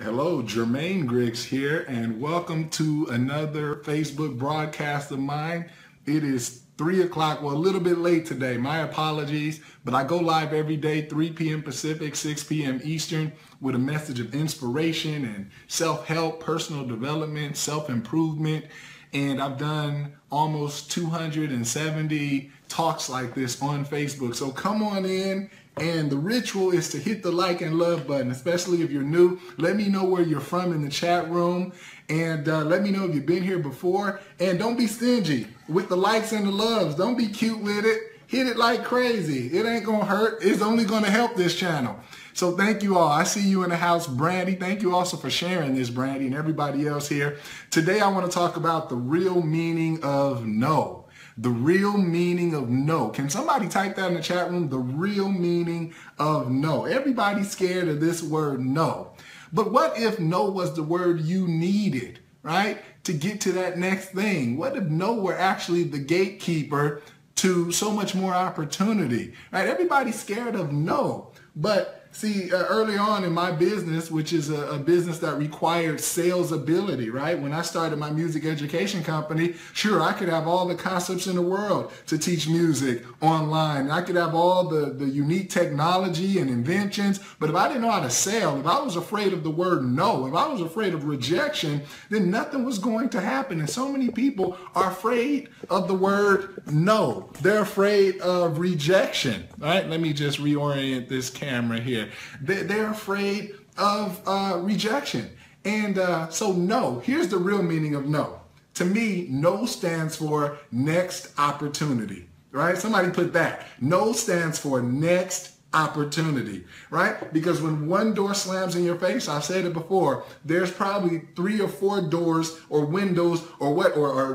Hello, Jermaine Griggs here, and welcome to another Facebook broadcast of mine. It is 3 o'clock, well, a little bit late today. My apologies, but I go live every day, 3 p.m. Pacific, 6 p.m. Eastern, with a message of inspiration and self-help, personal development, self-improvement. And I've done almost 270 talks like this on Facebook. So come on in. And the ritual is to hit the like and love button, especially if you're new. Let me know where you're from in the chat room. And let me know if you've been here before. And don't be stingy with the likes and the loves. Don't be cute with it. Hit it like crazy. It ain't going to hurt. It's only going to help this channel. So thank you all. I see you in the house, Brandy. Thank you also for sharing this, Brandy, and everybody else here. Today I want to talk about the real meaning of no. The real meaning of no. Can somebody type that in the chat room? The real meaning of no. Everybody's scared of this word no. But what if no was the word you needed, right, to get to that next thing? What if no were actually the gatekeeper to so much more opportunity, right? Everybody's scared of no. But see, early on in my business, which is a business that required sales ability, right? When I started my music education company, sure, I could have all the concepts in the world to teach music online. I could have all the unique technology and inventions, but if I didn't know how to sell, if I was afraid of the word no, if I was afraid of rejection, then nothing was going to happen. And so many people are afraid of the word no. They're afraid of rejection, right? Let me just reorient this camera here. They're afraid of rejection. And so no, here's the real meaning of no. To me, no stands for next opportunity, right? Somebody put that. No stands for next opportunity, right? Because when one door slams in your face, I've said it before, there's probably 3 or 4 doors or windows or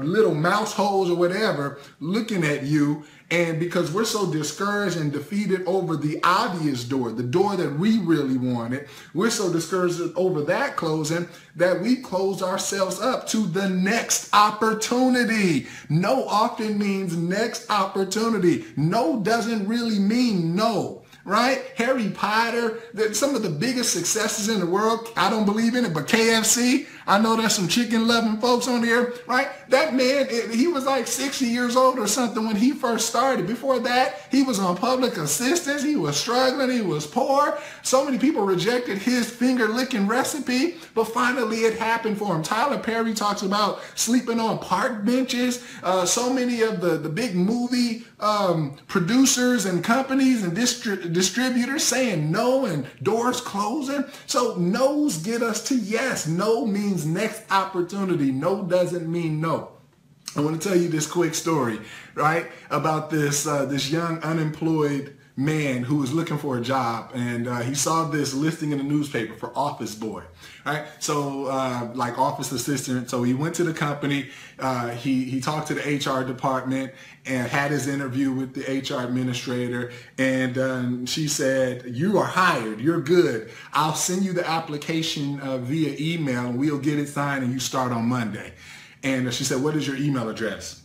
little mouse holes or whatever looking at you. And because we're so discouraged and defeated over the obvious door, the door that we really wanted, we're so discouraged over that closing that we close ourselves up to the next opportunity. No often means next opportunity. No doesn't really mean no. Right? Harry Potter, some of the biggest successes in the world, I don't believe in it, but KFC, I know there's some chicken-loving folks on here, right? That man, he was like 60 years old or something when he first started. Before that, he was on public assistance. He was struggling. He was poor. So many people rejected his finger-licking recipe, but finally it happened for him. Tyler Perry talks about sleeping on park benches. So many of the big movie producers and companies and distributors saying no and doors closing. So no's get us to yes. No means next opportunity. No doesn't mean no. I want to tell you this quick story, right, about this young unemployed man who was looking for a job, and he saw this listing in the newspaper for office boy, right? So like office assistant. So he went to the company, he talked to the HR department and had his interview with the HR administrator, and she said, "You are hired, you're good. I'll send you the application via email and we'll get it signed and you start on Monday." And she said, "What is your email address?"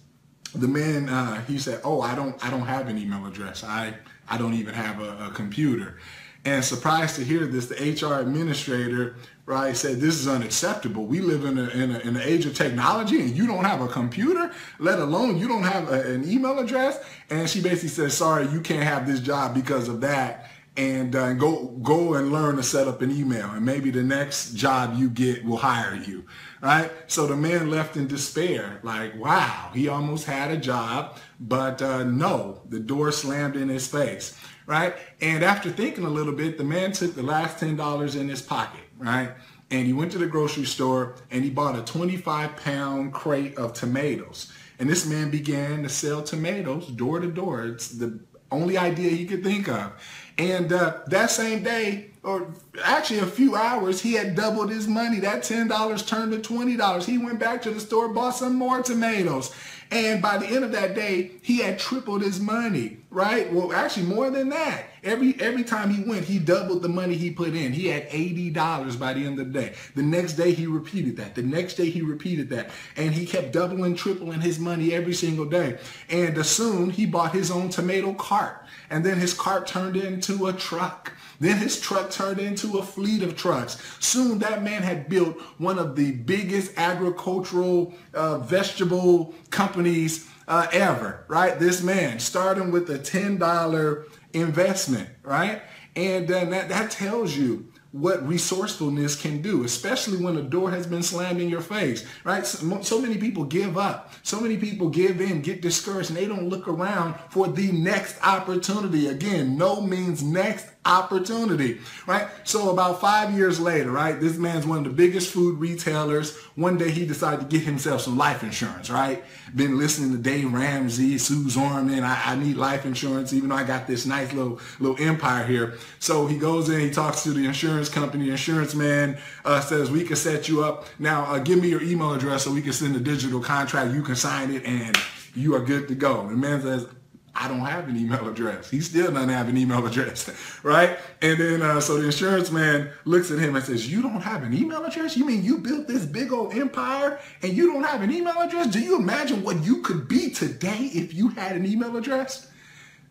The man, he said, "Oh, I don't have an email address. I don't even have a computer." And surprised to hear this, the HR administrator, right, said, "This is unacceptable. We live in an age of technology and you don't have a computer, let alone you don't have an email address." And she basically said, "Sorry, you can't have this job because of that. And go and learn to set up an email, and maybe the next job you get will hire you," right? So the man left in despair, like, wow, he almost had a job, but no, the door slammed in his face, right? And after thinking a little bit, the man took the last $10 in his pocket, right? And he went to the grocery store and he bought a 25-pound crate of tomatoes. And this man began to sell tomatoes door to door. It's the only idea he could think of. And that same day, or actually a few hours, he had doubled his money. That $10 turned to $20. He went back to the store, bought some more tomatoes. And by the end of that day, he had tripled his money, right? Well, actually more than that. Every time he went, he doubled the money he put in. He had $80 by the end of the day. The next day he repeated that. The next day he repeated that. And he kept doubling, tripling his money every single day. And soon he bought his own tomato cart. And then his cart turned into a truck. Then his truck turned into a fleet of trucks. Soon that man had built one of the biggest agricultural vegetable companies ever, right? This man, starting with a $10 investment, right? And that tells you what resourcefulness can do, especially when a door has been slammed in your face, right? So many people give up. So many people give in, get discouraged, and they don't look around for the next opportunity. Again, no means next opportunity, right? So about 5 years later, right, this man's one of the biggest food retailers. One day he decided to get himself some life insurance, right? Been listening to Dave Ramsey, Sue Zorman. I need life insurance, even though I got this nice little empire here. So he goes in, he talks to the insurance company. The insurance man says, we can set you up. Now, give me your email address so we can send a digital contract. You can sign it and you are good to go. The man says, I don't have an email address. He still doesn't have an email address, right? And then so the insurance man looks at him and says, you don't have an email address? You mean you built this big old empire and you don't have an email address? Do you imagine what you could be today if you had an email address?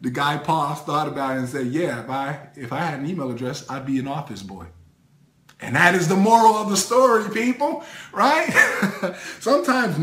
The guy paused, thought about it, and said, yeah, if I had an email address, I'd be an office boy. And that is the moral of the story, people, right? Sometimes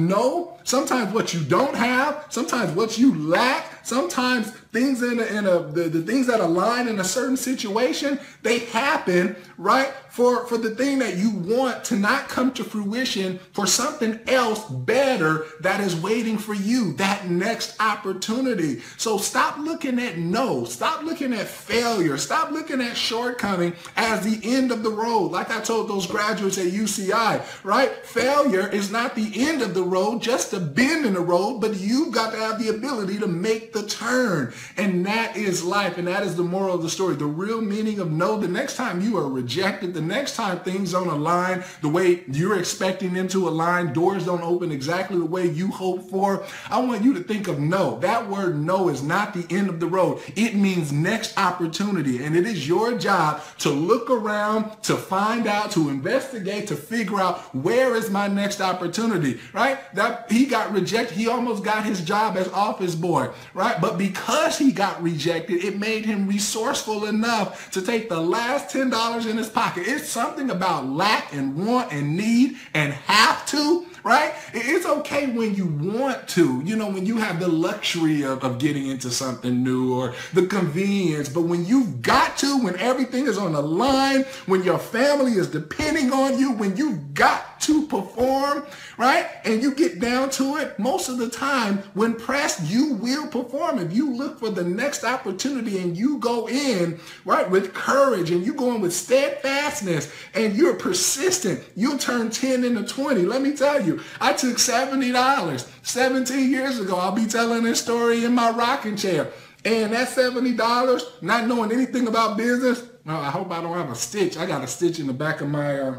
sometimes what you don't have, sometimes what you lack, sometimes things the things that align in a certain situation, they happen, right? For the thing that you want to not come to fruition, for something else better that is waiting for you, that next opportunity. So stop looking at no, stop looking at failure, stop looking at shortcoming as the end of the road. Like I told those graduates at UCI, right? Failure is not the end of the road, just a bend in the road, but you've got to have the ability to make the turn. And that is life, and that is the moral of the story. The real meaning of no, the next time you are rejected, the next time things don't align the way you're expecting them to align, doors don't open exactly the way you hope for, I want you to think of no. That word no is not the end of the road. It means next opportunity, and it is your job to look around, to find out, to investigate, to figure out where is my next opportunity, right? That he got rejected. He almost got his job as office boy, right? But because he got rejected, it made him resourceful enough to take the last $10 in his pocket. It's something about lack and want and need and have to, right? It's okay when you want to, when you have the luxury of getting into something new or the convenience, but when you've got to, when everything is on the line, when your family is depending on you, when you've got to perform, right? And you get down to it, most of the time when pressed, you will perform. If you look for the next opportunity and you go in, right, with courage and you go in with steadfastness and you're persistent, you'll turn 10 into 20. Let me tell you, I took $70 17 years ago. I'll be telling this story in my rocking chair. And that $70, not knowing anything about business, well, I hope I don't have a stitch. I got a stitch in the back of my,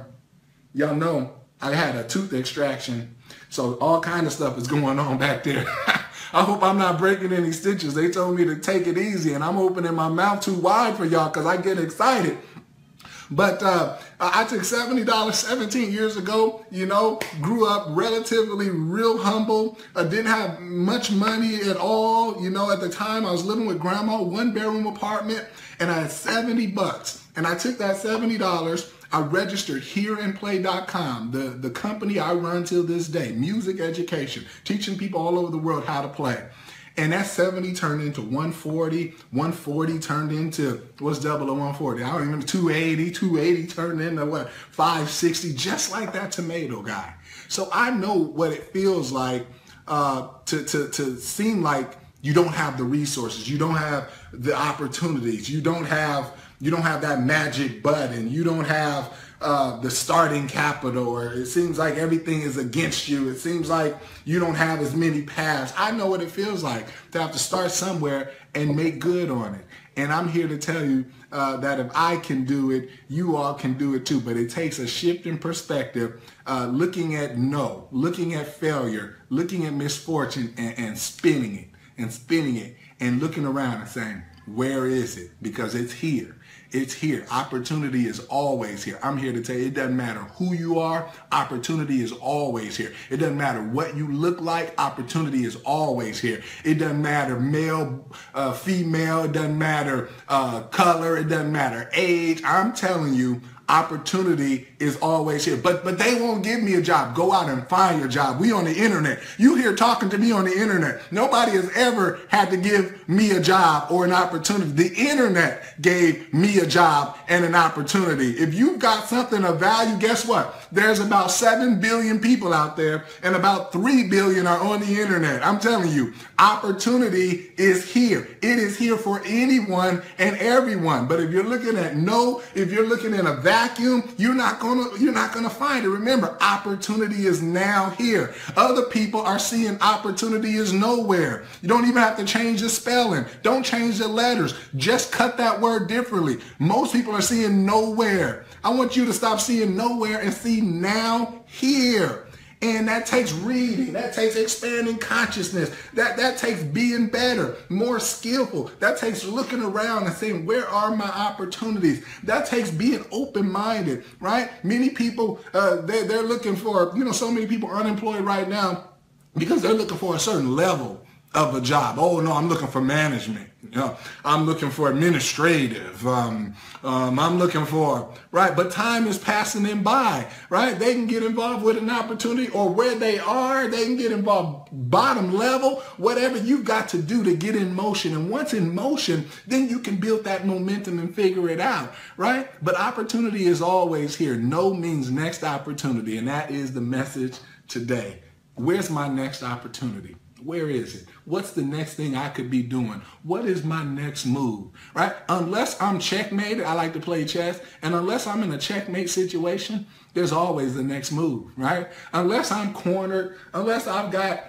y'all know, I had a tooth extraction. So all kind of stuff is going on back there. I hope I'm not breaking any stitches. They told me to take it easy, and I'm opening my mouth too wide for y'all because I get excited. But I took $70 17 years ago, grew up relatively real humble. I didn't have much money at all. At the time I was living with grandma, 1-bedroom apartment, and I had $70. And I took that $70, I registered hearandplay.com, the company I run till this day, music education, teaching people all over the world how to play. And that 70 turned into 140, 140 turned into, what's double of 140? I don't even know, 280 turned into what, 560, just like that tomato guy. So I know what it feels like to seem like you don't have the resources, you don't have the opportunities, you don't have that magic button, you don't have the starting capital, or it seems like everything is against you. It seems like you don't have as many paths. I know what it feels like to have to start somewhere and make good on it. And I'm here to tell you that if I can do it, you all can do it too. But it takes a shift in perspective, looking at no, looking at failure, looking at misfortune and spinning it and looking around and saying, where is it? Because it's here. It's here. Opportunity is always here. I'm here to tell you, it doesn't matter who you are, opportunity is always here. It doesn't matter what you look like, opportunity is always here. It doesn't matter male, female, it doesn't matter color, it doesn't matter age. I'm telling you, opportunity is always here. But they won't give me a job. Go out and find your job. We on the internet. You here talking to me on the internet. Nobody has ever had to give me a job or an opportunity. The internet gave me a job and an opportunity. If you've got something of value, guess what? There's about 7 billion people out there and about 3 billion are on the internet. I'm telling you, opportunity is here. It is here for anyone and everyone. But if you're looking at if you're looking in a vacuum, you're not gonna find it. Remember, opportunity is now here. Other people are seeing opportunity is nowhere. You don't even have to change the spelling. Don't change the letters. Just cut that word differently. Most people are seeing nowhere. I want you to stop seeing nowhere and see now here. And that takes reading. That takes expanding consciousness. That takes being better, more skillful. That takes looking around and saying, where are my opportunities? That takes being open-minded, right? Many people, they're looking for, so many people are unemployed right now because they're looking for a certain level of a job. Oh no, I'm looking for management. I'm looking for administrative. I'm looking for, right? But time is passing them by, right? They can get involved with an opportunity, or where they are, they can get involved bottom level, whatever you've got to do to get in motion. And once in motion, then you can build that momentum and figure it out, right? But opportunity is always here. No means next opportunity. And that is the message today. Where's my next opportunity? Where is it? What's the next thing I could be doing? What is my next move, right? Unless I'm checkmated, I like to play chess, and unless I'm in a checkmate situation, there's always the next move, right? Unless I'm cornered, unless I've got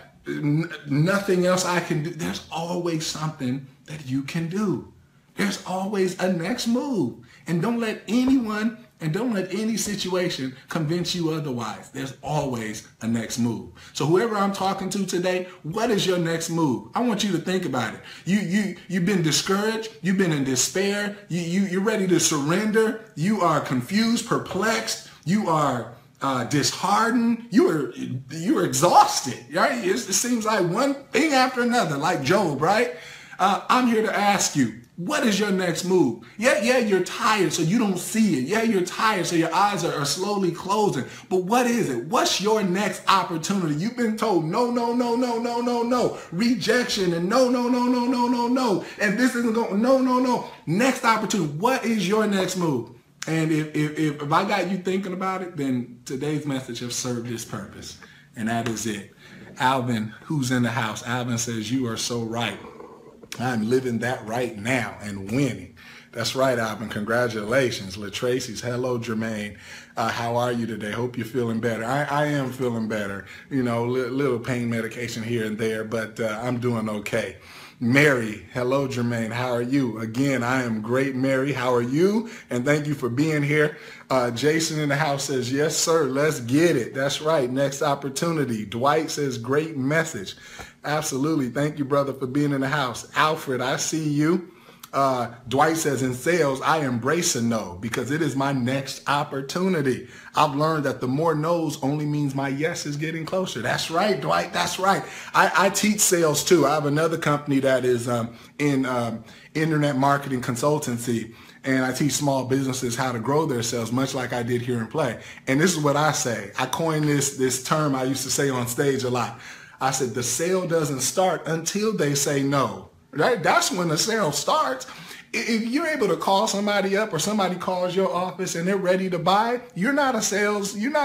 nothing else I can do, there's always something that you can do. There's always a next move. And don't let anyone and don't let any situation convince you otherwise. There's always a next move. So whoever I'm talking to today, what is your next move? I want you to think about it. You've been discouraged. You've been in despair. You're ready to surrender. You are confused, perplexed. You are disheartened. You're exhausted, right? It seems like one thing after another, like Job, right? I'm here to ask you, what is your next move? Yeah, you're tired, so you don't see it. Yeah, you're tired, so your eyes are slowly closing. But what is it? What's your next opportunity? You've been told no, no, no, no, no, no, no. Rejection and no, no, no, no, no, no, no. And this isn't going, no, no, no. Next opportunity. What is your next move? And if I got you thinking about it, then today's message has served its purpose. And that is it. Alvin, who's in the house? Alvin says, you are so right. I'm living that right now and winning. That's right, Alvin. Congratulations. LaTracy's, hello, Jermaine. How are you today? Hope you're feeling better. I am feeling better. Little pain medication here and there, but I'm doing okay. Mary, hello, Jermaine. How are you? Again, I am great, Mary. How are you? And thank you for being here. Jason in the house says, yes, sir. Let's get it. That's right. Next opportunity. Dwight says, great message. Absolutely. Thank you, brother, for being in the house. Alfred, I see you. Dwight says, in sales, I embrace a no because it is my next opportunity. I've learned that the more no's only means my yes is getting closer. That's right, Dwight. That's right. I teach sales too. I have another company that is in internet marketing consultancy, and I teach small businesses how to grow their sales, much like I did here in Play. And this is what I say. I coined this term I used to say on stage a lot. I said, the sale doesn't start until they say no. Right? That's when the sale starts. If you're able to call somebody up or somebody calls your office and they're ready to buy, you're not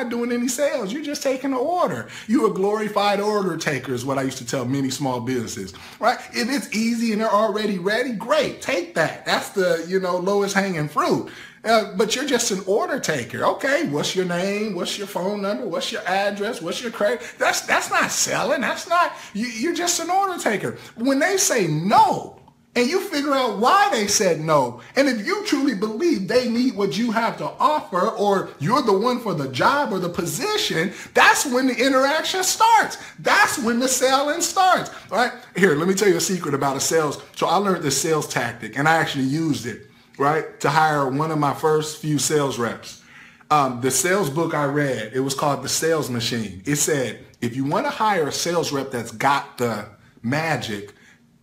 doing any sales. You're just taking an order. You're a glorified order taker is what I used to tell many small businesses, right? If it's easy and they're already ready, great, take that. That's the, lowest hanging fruit. But you're just an order taker. Okay, what's your name? What's your phone number? What's your address? What's your credit? That's not selling. That's not, you're just an order taker. When they say no, and you figure out why they said no, and if you truly believe they need what you have to offer, or you're the one for the job or the position, that's when the interaction starts. That's when the selling starts. All right, here, let me tell you a secret about a sales. So I learned this sales tactic, and I actually used it. right, to hire one of my first few sales reps. The sales book I read, it was called The Sales Machine. It said, if you want to hire a sales rep that's got the magic,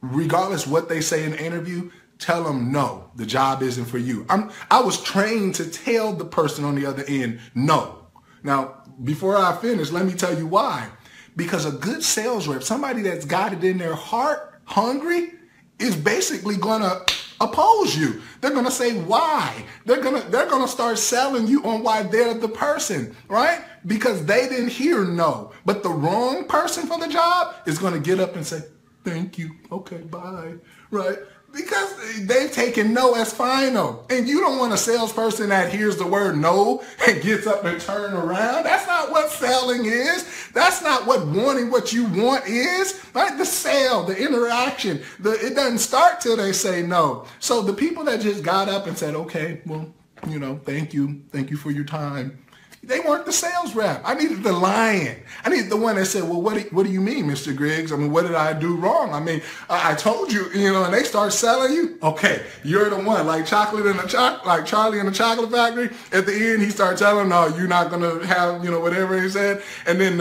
regardless what they say in the interview, tell them no, the job isn't for you. I was trained to tell the person on the other end no. Now, before I finish, let me tell you why. Because a good sales rep, somebody that's got it in their heart, hungry, is basically going to oppose you. They're going to say why. They're going to start selling you on why they're the person, right? Because they didn't hear no. But the wrong person for the job is going to get up and say, thank you. Okay, bye. Right? Because they've taken no as final. And you don't want a salesperson that hears the word no and gets up and turn around. That's not what selling is. That's not what wanting what you want is. Right? The sale, the interaction, it doesn't start till they say no. So the people that just got up and said, okay, well, you know, thank you. Thank you for your time. They weren't the sales rep. I needed the lion. I needed the one that said, well, what do you mean, Mr. Griggs? I mean, what did I do wrong? I mean, I told you, you know, and they start selling you. Okay, you're the one. Like Charlie in the Chocolate Factory. At the end, he started telling them, no, you're not going to have, you know, whatever he said. And then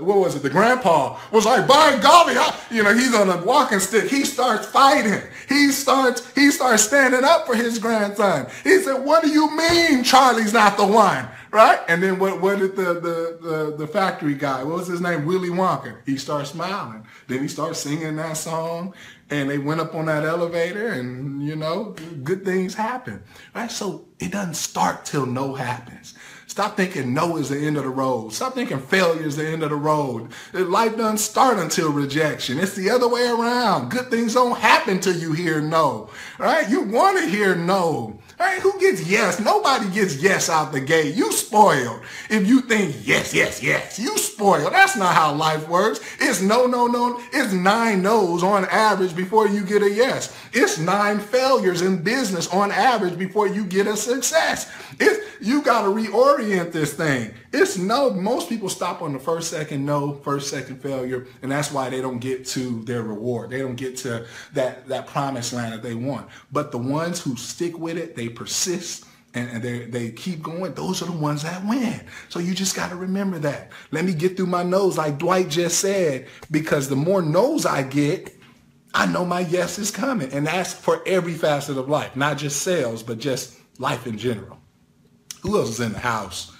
what was it? The grandpa was like, by golly, he's on a walking stick. He starts fighting. He starts standing up for his grandson. He said, what do you mean Charlie's not the one? Right? And then what did the factory guy, what was his name? Willy Wonka. He starts smiling. Then he starts singing that song, and they went up on that elevator, and, you know, good things happen. Right? So it doesn't start till no happens. Stop thinking no is the end of the road. Stop thinking failure is the end of the road. Life doesn't start until rejection. It's the other way around. Good things don't happen till you hear no. Right? You want to hear no. Right? Who gets yes? Nobody gets yes out the gate. You spoiled. If you think yes, yes, yes, you spoiled. That's not how life works. It's no, no, no. It's 9 no's on average before you get a yes. It's 9 failures in business on average before you get a success. You got to reorient this thing. It's no. Most people stop on the first, second no, first, second failure, and that's why they don't get to their reward. They don't get to that promised land that they want. But the ones who stick with it, they persist, and they keep going, those are the ones that win. So you just got to remember that. Let me get through my no's, like Dwight just said, because the more no's I get, I know my yes is coming. And that's for every facet of life, not just sales, but just life in general. Who else is in the house?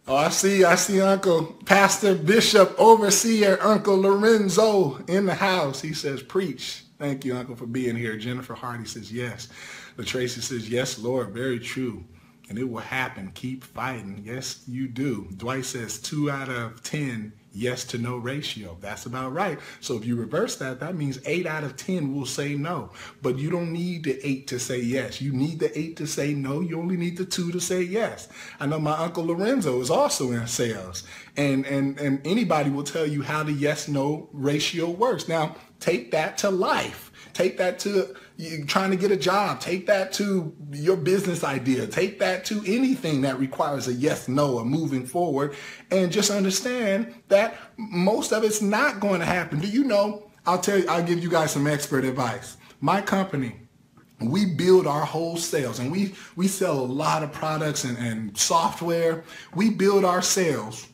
Oh, I see Uncle Pastor Bishop Overseer Uncle Lorenzo in the house. He says, preach. Thank you, Uncle, for being here. Jennifer Hardy says, yes. LaTracy says, yes, Lord, very true. And it will happen. Keep fighting. Yes, you do. Dwight says 2 out of 10 yes to no ratio. That's about right. So if you reverse that, that means 8 out of 10 will say no. But you don't need the 8 to say yes. You need the 8 to say no. You only need the 2 to say yes. I know my Uncle Lorenzo is also in sales. And anybody will tell you how the yes-no ratio works. Now, take that to life. Take that to you trying to get a job. Take that to your business idea. Take that to anything that requires a yes, no, or moving forward. And just understand that most of it's not going to happen. Do you know? I'll give you guys some expert advice. My company, we build our whole sales, and we sell a lot of products and software. We build our sales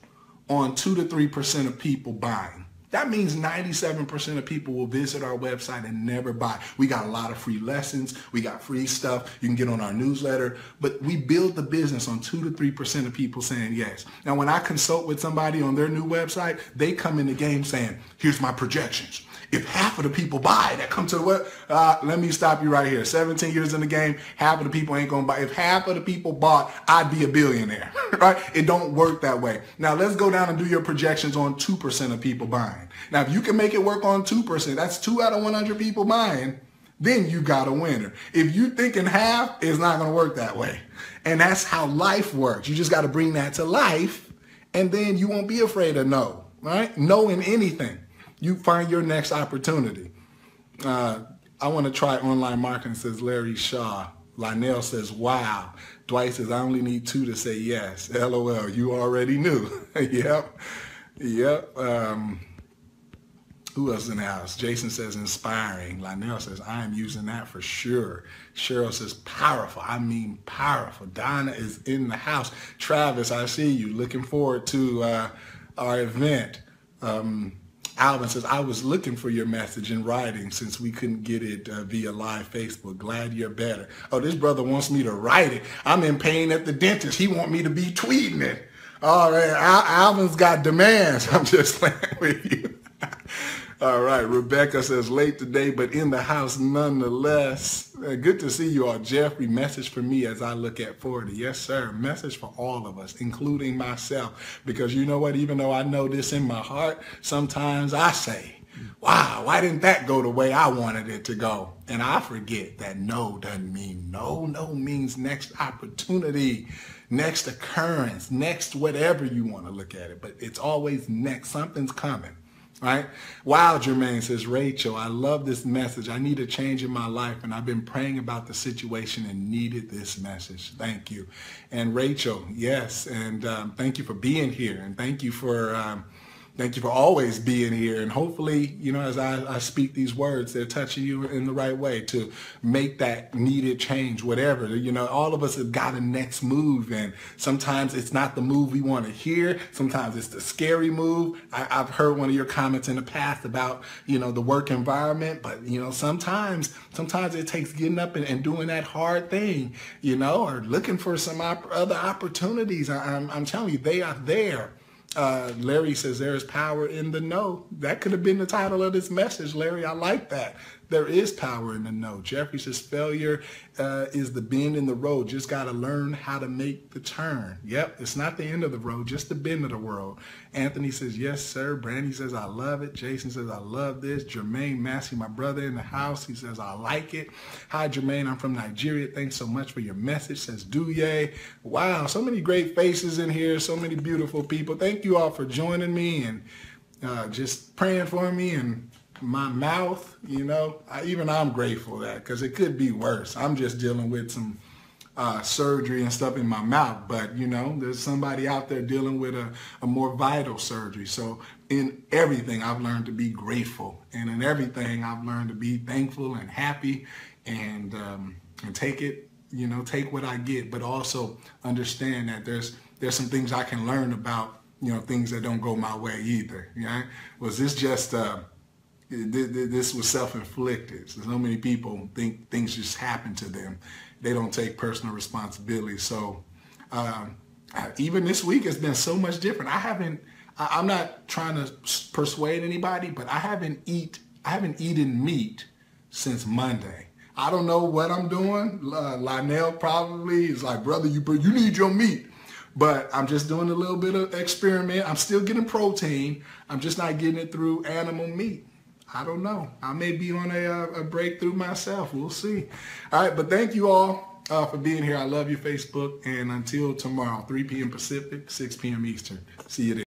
on 2 to 3% of people buying. That means 97% of people will visit our website and never buy. We got a lot of free lessons. We got free stuff. You can get on our newsletter. But we build the business on 2 to 3% of people saying yes. Now, when I consult with somebody on their new website, they come in the game saying, here's my projections. If half of the people buy that come to the web, let me stop you right here. 17 years in the game, half of the people ain't going to buy. If half of the people bought, I'd be a billionaire, right? It don't work that way. Now, let's go down and do your projections on 2% of people buying. Now, if you can make it work on 2%, that's 2 out of 100 people buying, then you got a winner. If you thinking half, it's not going to work that way. And that's how life works. You just got to bring that to life, and then you won't be afraid of no, right? No in anything. You find your next opportunity. I want to try online marketing, says Larry Shaw. Lionel says, wow. Dwight says, I only need 2 to say yes. LOL, you already knew. Yep. Who else in the house? Jason says inspiring. Lionel says, I am using that for sure. Cheryl says powerful. I mean powerful. Donna is in the house. Travis, I see you. Looking forward to our event. Alvin says, I was looking for your message in writing since we couldn't get it via live Facebook. Glad you're better. Oh, this brother wants me to write it. I'm in pain at the dentist. He wants me to be tweeting it. All right, Alvin's got demands. I'm just playing with you. All right, Rebecca says, late today, but in the house nonetheless. Good to see you all. Jeffrey, message for me as I look at 40. Yes, sir. Message for all of us, including myself. Because you know what? Even though I know this in my heart, sometimes I say, wow, why didn't that go the way I wanted it to go? And I forget that no doesn't mean no. No means next opportunity, next occurrence, next whatever you want to look at it. But it's always next. Something's coming. Right? Wow, Jermaine says, Rachel, I love this message. I need a change in my life, and I've been praying about the situation and needed this message. Thank you. And Rachel, yes, and thank you for being here, and thank you for always being here. And hopefully, you know, as I speak these words, they're touching you in the right way to make that needed change, whatever. You know, all of us have got a next move, and sometimes it's not the move we want to hear. Sometimes it's the scary move. I've heard one of your comments in the past about, you know, the work environment, but, you know, sometimes it takes getting up and doing that hard thing, you know, or looking for some other opportunities. I'm telling you, they are there. Larry says there is power in the no. That could have been the title of this message, Larry. I like that. There is power in the no. Jeffrey says failure is the bend in the road. Just got to learn how to make the turn. Yep, it's not the end of the road, just the bend of the road. Anthony says, yes, sir. Brandy says, I love it. Jason says, I love this. Jermaine Massey, my brother in the house, he says, I like it. Hi, Jermaine. I'm from Nigeria. Thanks so much for your message, says Duye. Wow, so many great faces in here, so many beautiful people. Thank you all for joining me and just praying for me and my mouth, you know, I'm grateful for that because it could be worse. I'm just dealing with some surgery and stuff in my mouth, but you know, there's somebody out there dealing with a more vital surgery. So in everything, I've learned to be grateful, and in everything, I've learned to be thankful and happy, and take it, you know, take what I get, but also understand that there's some things I can learn about, you know, things that don't go my way either. You know, was this just this was self-inflicted. So many people think things just happen to them. They don't take personal responsibility. So even this week has been so much different. I'm not trying to persuade anybody, but I haven't eaten meat since Monday. I don't know what I'm doing. Lionel probably is like, brother, you need your meat. But I'm just doing a little bit of experiment. I'm still getting protein. I'm just not getting it through animal meat. I don't know. I may be on a breakthrough myself. We'll see. All right, but thank you all for being here. I love you, Facebook. And until tomorrow, 3 p.m. Pacific, 6 p.m. Eastern. See you there.